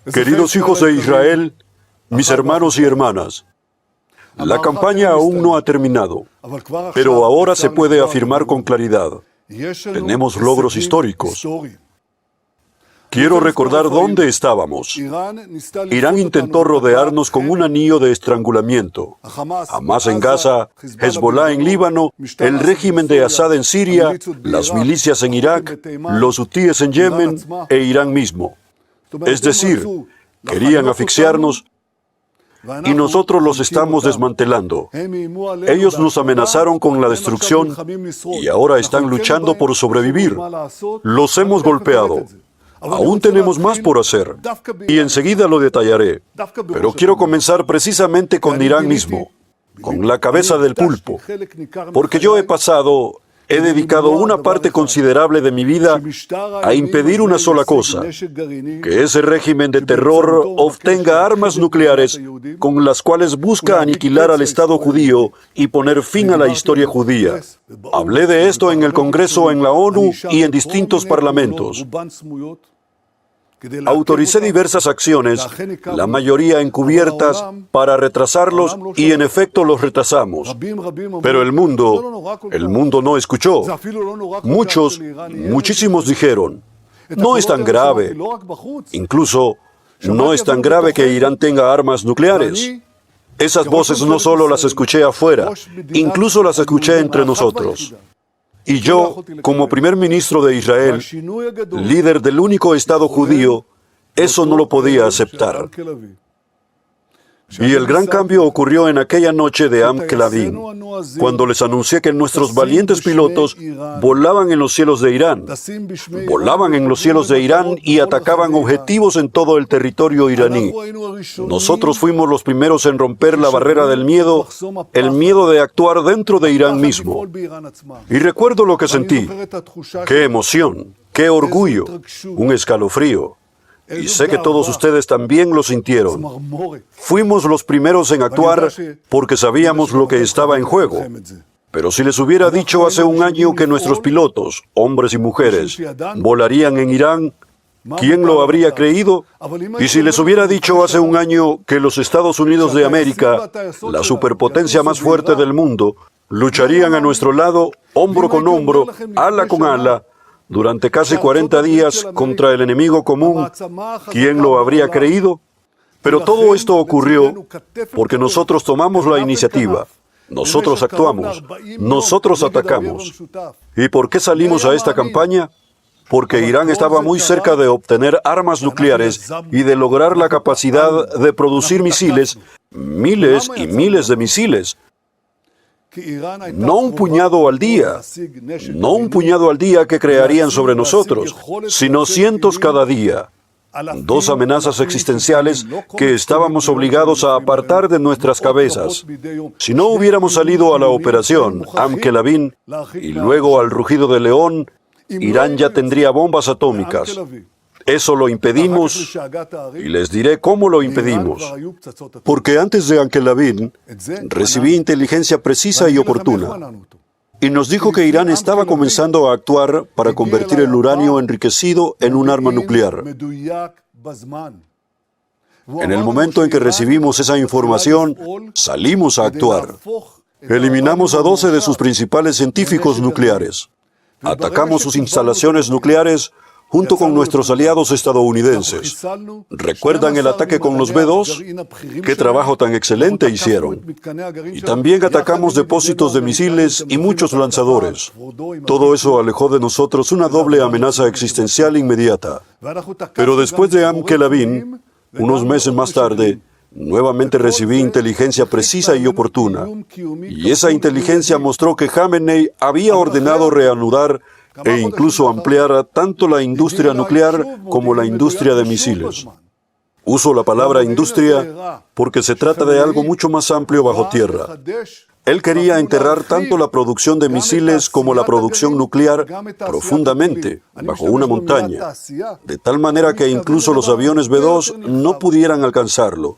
Queridos hijos de Israel, mis hermanos y hermanas, la campaña aún no ha terminado, pero ahora se puede afirmar con claridad: tenemos logros históricos. Quiero recordar dónde estábamos. Irán intentó rodearnos con un anillo de estrangulamiento. Hamás en Gaza, Hezbollah en Líbano, el régimen de Assad en Siria, las milicias en Irak, los hutíes en Yemen e Irán mismo. Es decir, querían asfixiarnos y nosotros los estamos desmantelando. Ellos nos amenazaron con la destrucción y ahora están luchando por sobrevivir. Los hemos golpeado. Aún tenemos más por hacer, y enseguida lo detallaré. Pero quiero comenzar precisamente con Irán mismo, con la cabeza del pulpo, porque yo he dedicado una parte considerable de mi vida a impedir una sola cosa: que ese régimen de terror obtenga armas nucleares con las cuales busca aniquilar al Estado judío y poner fin a la historia judía. Hablé de esto en el Congreso, en la ONU y en distintos parlamentos. Autoricé diversas acciones, la mayoría encubiertas, para retrasarlos, y en efecto los retrasamos. Pero el mundo no escuchó. Muchísimos dijeron: no es tan grave. Incluso, no es tan grave que Irán tenga armas nucleares. Esas voces no solo las escuché afuera, incluso las escuché entre nosotros. Y yo, como primer ministro de Israel, líder del único Estado judío, eso no lo podía aceptar. Y el gran cambio ocurrió en aquella noche de Am Kelavim, cuando les anuncié que nuestros valientes pilotos volaban en los cielos de Irán. Volaban en los cielos de Irán y atacaban objetivos en todo el territorio iraní. Nosotros fuimos los primeros en romper la barrera del miedo, el miedo de actuar dentro de Irán mismo. Y recuerdo lo que sentí. ¡Qué emoción! ¡Qué orgullo! Un escalofrío. Y sé que todos ustedes también lo sintieron. Fuimos los primeros en actuar porque sabíamos lo que estaba en juego. Pero si les hubiera dicho hace un año que nuestros pilotos, hombres y mujeres, volarían en Irán, ¿quién lo habría creído? Y si les hubiera dicho hace un año que los Estados Unidos de América, la superpotencia más fuerte del mundo, lucharían a nuestro lado, hombro con hombro, ala con ala, durante casi 40 días contra el enemigo común, ¿quién lo habría creído? Pero todo esto ocurrió porque nosotros tomamos la iniciativa, nosotros actuamos, nosotros atacamos. ¿Y por qué salimos a esta campaña? Porque Irán estaba muy cerca de obtener armas nucleares y de lograr la capacidad de producir misiles, miles y miles de misiles. No un puñado al día, no un puñado al día que crearían sobre nosotros, sino cientos cada día. Dos amenazas existenciales que estábamos obligados a apartar de nuestras cabezas. Si no hubiéramos salido a la operación Am Kelavim y luego al rugido del león, Irán ya tendría bombas atómicas. Eso lo impedimos, y les diré cómo lo impedimos. Porque antes de Am Kelavim recibí inteligencia precisa y oportuna. Y nos dijo que Irán estaba comenzando a actuar para convertir el uranio enriquecido en un arma nuclear. En el momento en que recibimos esa información, salimos a actuar. Eliminamos a 12 de sus principales científicos nucleares. Atacamos sus instalaciones nucleares junto con nuestros aliados estadounidenses. ¿Recuerdan el ataque con los B-2? ¡Qué trabajo tan excelente hicieron! Y también atacamos depósitos de misiles y muchos lanzadores. Todo eso alejó de nosotros una doble amenaza existencial inmediata. Pero después de Am Kelavim, unos meses más tarde, nuevamente recibí inteligencia precisa y oportuna. Y esa inteligencia mostró que Jamenei había ordenado reanudar e incluso ampliar tanto la industria nuclear como la industria de misiles. Uso la palabra industria porque se trata de algo mucho más amplio bajo tierra. Él quería enterrar tanto la producción de misiles como la producción nuclear profundamente, bajo una montaña, de tal manera que incluso los aviones B-2 no pudieran alcanzarlo.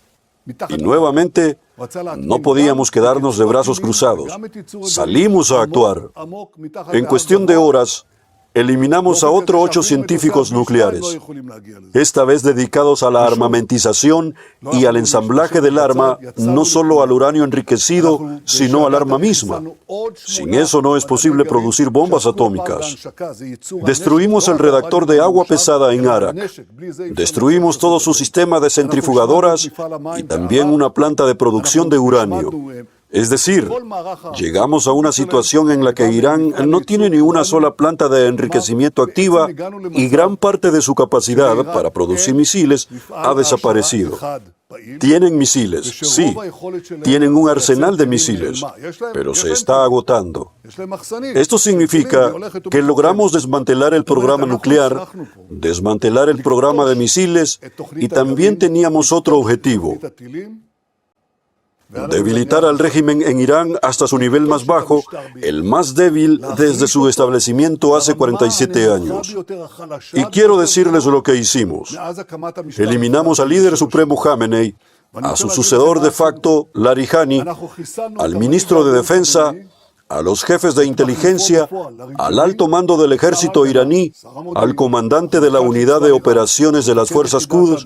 Y nuevamente, no podíamos quedarnos de brazos cruzados. Salimos a actuar. En cuestión de horas, eliminamos a otros 8 científicos nucleares, esta vez dedicados a la armamentización y al ensamblaje del arma, no solo al uranio enriquecido, sino al arma misma. Sin eso no es posible producir bombas atómicas. Destruimos el reactor de agua pesada en Arak. Destruimos todo su sistema de centrifugadoras y también una planta de producción de uranio. Es decir, llegamos a una situación en la que Irán no tiene ni una sola planta de enriquecimiento activa y gran parte de su capacidad para producir misiles ha desaparecido. Tienen misiles, sí, tienen un arsenal de misiles, pero se está agotando. Esto significa que logramos desmantelar el programa nuclear, desmantelar el programa de misiles y también teníamos otro objetivo: debilitar al régimen en Irán hasta su nivel más bajo, el más débil desde su establecimiento hace 47 años. Y quiero decirles lo que hicimos. Eliminamos al líder supremo Khamenei, a su sucesor de facto Larijani, al ministro de Defensa, a los jefes de inteligencia, al alto mando del ejército iraní, al comandante de la unidad de operaciones de las fuerzas Quds,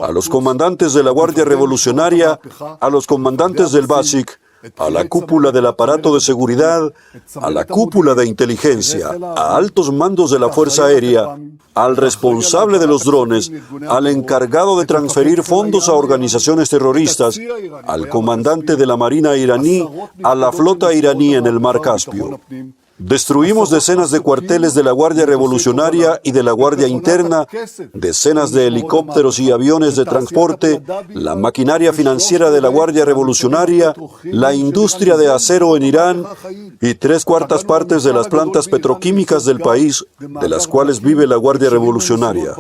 a los comandantes de la Guardia Revolucionaria, a los comandantes del Basic, a la cúpula del aparato de seguridad, a la cúpula de inteligencia, a altos mandos de la Fuerza Aérea, al responsable de los drones, al encargado de transferir fondos a organizaciones terroristas, al comandante de la Marina iraní, a la flota iraní en el Mar Caspio. Destruimos decenas de cuarteles de la Guardia Revolucionaria y de la Guardia Interna, decenas de helicópteros y aviones de transporte, la maquinaria financiera de la Guardia Revolucionaria, la industria de acero en Irán y 3/4 partes de las plantas petroquímicas del país, de las cuales vive la Guardia Revolucionaria.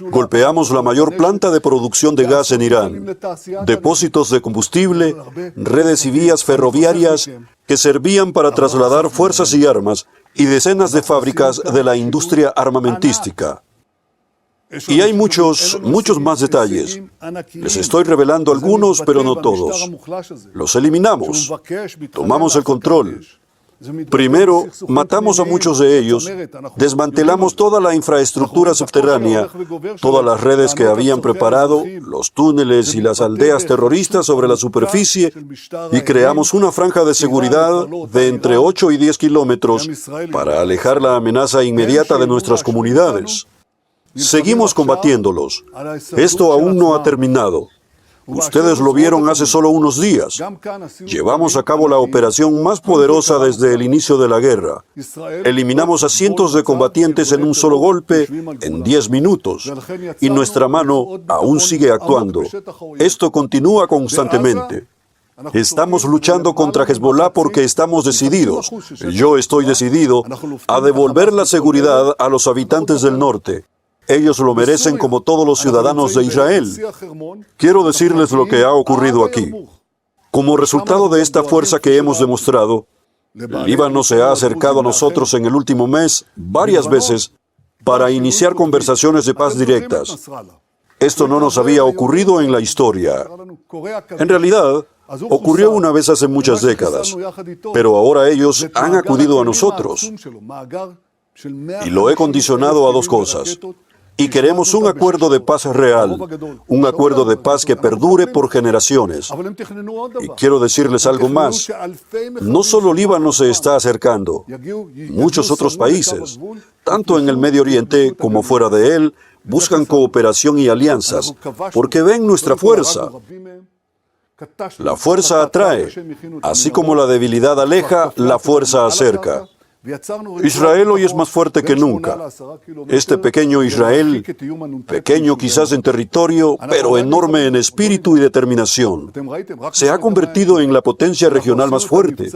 Golpeamos la mayor planta de producción de gas en Irán, depósitos de combustible, redes y vías ferroviarias que servían para trasladar fuerzas y armas, y decenas de fábricas de la industria armamentística. Y hay muchos más detalles. Les estoy revelando algunos, pero no todos. Los eliminamos. Tomamos el control. Primero, matamos a muchos de ellos, desmantelamos toda la infraestructura subterránea, todas las redes que habían preparado, los túneles y las aldeas terroristas sobre la superficie, y creamos una franja de seguridad de entre 8 y 10 kilómetros para alejar la amenaza inmediata de nuestras comunidades. Seguimos combatiéndolos. Esto aún no ha terminado. Ustedes lo vieron hace solo unos días. Llevamos a cabo la operación más poderosa desde el inicio de la guerra. Eliminamos a cientos de combatientes en un solo golpe, en 10 minutos. Y nuestra mano aún sigue actuando. Esto continúa constantemente. Estamos luchando contra Hezbollah porque estamos decididos, yo estoy decidido, a devolver la seguridad a los habitantes del norte. Ellos lo merecen como todos los ciudadanos de Israel. Quiero decirles lo que ha ocurrido aquí. Como resultado de esta fuerza que hemos demostrado, Líbano se ha acercado a nosotros en el último mes varias veces para iniciar conversaciones de paz directas. Esto no nos había ocurrido en la historia. En realidad, ocurrió una vez hace muchas décadas, pero ahora ellos han acudido a nosotros. Y lo he condicionado a 2 cosas. Y queremos un acuerdo de paz real, un acuerdo de paz que perdure por generaciones. Y quiero decirles algo más. No solo Líbano se está acercando, muchos otros países, tanto en el Medio Oriente como fuera de él, buscan cooperación y alianzas, porque ven nuestra fuerza. La fuerza atrae, así como la debilidad aleja, la fuerza acerca. Israel hoy es más fuerte que nunca. Este pequeño Israel, pequeño quizás en territorio, pero enorme en espíritu y determinación, se ha convertido en la potencia regional más fuerte.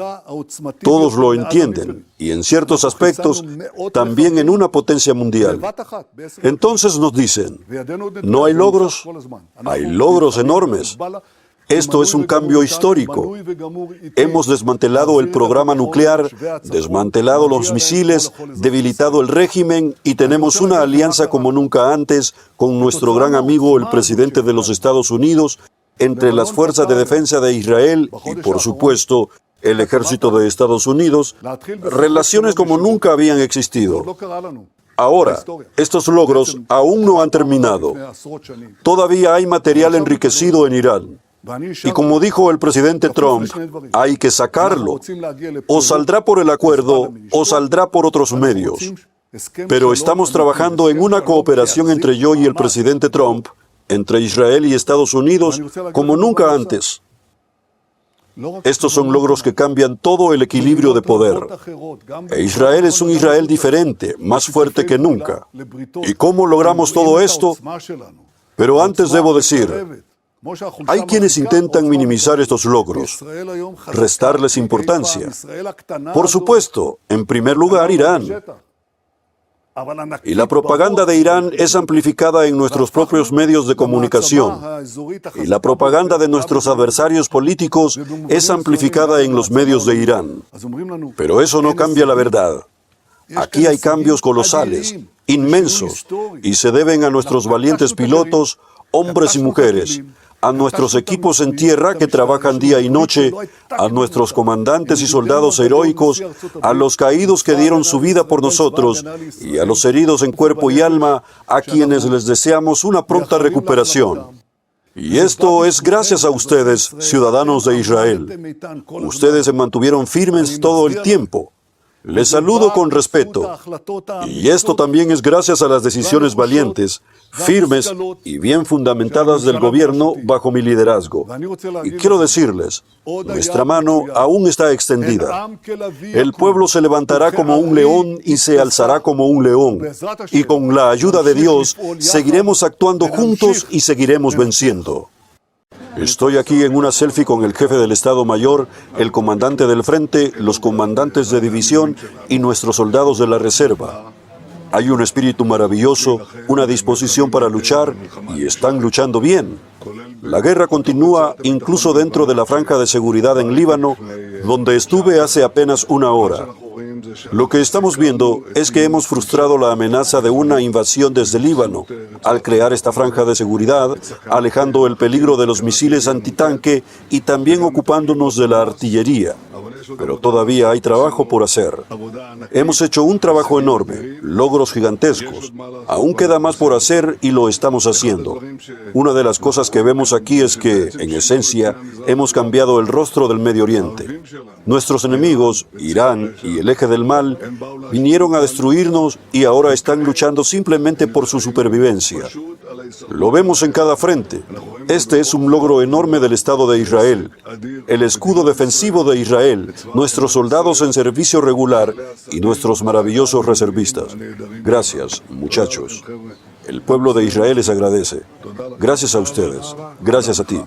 Todos lo entienden, y en ciertos aspectos, también en una potencia mundial. Entonces nos dicen, ¿no hay logros? Hay logros enormes. Esto es un cambio histórico. Hemos desmantelado el programa nuclear, desmantelado los misiles, debilitado el régimen y tenemos una alianza como nunca antes con nuestro gran amigo, el presidente de los Estados Unidos, entre las fuerzas de defensa de Israel y, por supuesto, el ejército de Estados Unidos, relaciones como nunca habían existido. Ahora, estos logros aún no han terminado. Todavía hay material enriquecido en Irán. Y como dijo el presidente Trump, hay que sacarlo. O saldrá por el acuerdo o saldrá por otros medios. Pero estamos trabajando en una cooperación entre yo y el presidente Trump, entre Israel y Estados Unidos, como nunca antes. Estos son logros que cambian todo el equilibrio de poder. E Israel es un Israel diferente, más fuerte que nunca. ¿Y cómo logramos todo esto? Pero antes debo decir, hay quienes intentan minimizar estos logros, restarles importancia. Por supuesto, en primer lugar, Irán. Y la propaganda de Irán es amplificada en nuestros propios medios de comunicación. Y la propaganda de nuestros adversarios políticos es amplificada en los medios de Irán. Pero eso no cambia la verdad. Aquí hay cambios colosales, inmensos, y se deben a nuestros valientes pilotos, hombres y mujeres, a nuestros equipos en tierra que trabajan día y noche, a nuestros comandantes y soldados heroicos, a los caídos que dieron su vida por nosotros y a los heridos en cuerpo y alma, a quienes les deseamos una pronta recuperación. Y esto es gracias a ustedes, ciudadanos de Israel. Ustedes se mantuvieron firmes todo el tiempo. Les saludo con respeto. Y esto también es gracias a las decisiones valientes, firmes y bien fundamentadas del gobierno bajo mi liderazgo. Y quiero decirles, nuestra mano aún está extendida. El pueblo se levantará como un león y se alzará como un león. Y con la ayuda de Dios, seguiremos actuando juntos y seguiremos venciendo. Estoy aquí en una selfie con el jefe del Estado Mayor, el comandante del frente, los comandantes de división y nuestros soldados de la reserva. Hay un espíritu maravilloso, una disposición para luchar y están luchando bien. La guerra continúa incluso dentro de la franja de seguridad en Líbano, donde estuve hace apenas una hora. Lo que estamos viendo es que hemos frustrado la amenaza de una invasión desde Líbano, al crear esta franja de seguridad, alejando el peligro de los misiles antitanque y también ocupándonos de la artillería. Pero todavía hay trabajo por hacer. Hemos hecho un trabajo enorme, logros gigantescos. Aún queda más por hacer y lo estamos haciendo. Una de las cosas que vemos aquí es que, en esencia, hemos cambiado el rostro del Medio Oriente. Nuestros enemigos, Irán y el eje del mal, vinieron a destruirnos y ahora están luchando simplemente por su supervivencia. Lo vemos en cada frente. Este es un logro enorme del Estado de Israel. El escudo defensivo de Israel, nuestros soldados en servicio regular y nuestros maravillosos reservistas. Gracias, muchachos. El pueblo de Israel les agradece. Gracias a ustedes. Gracias a ti.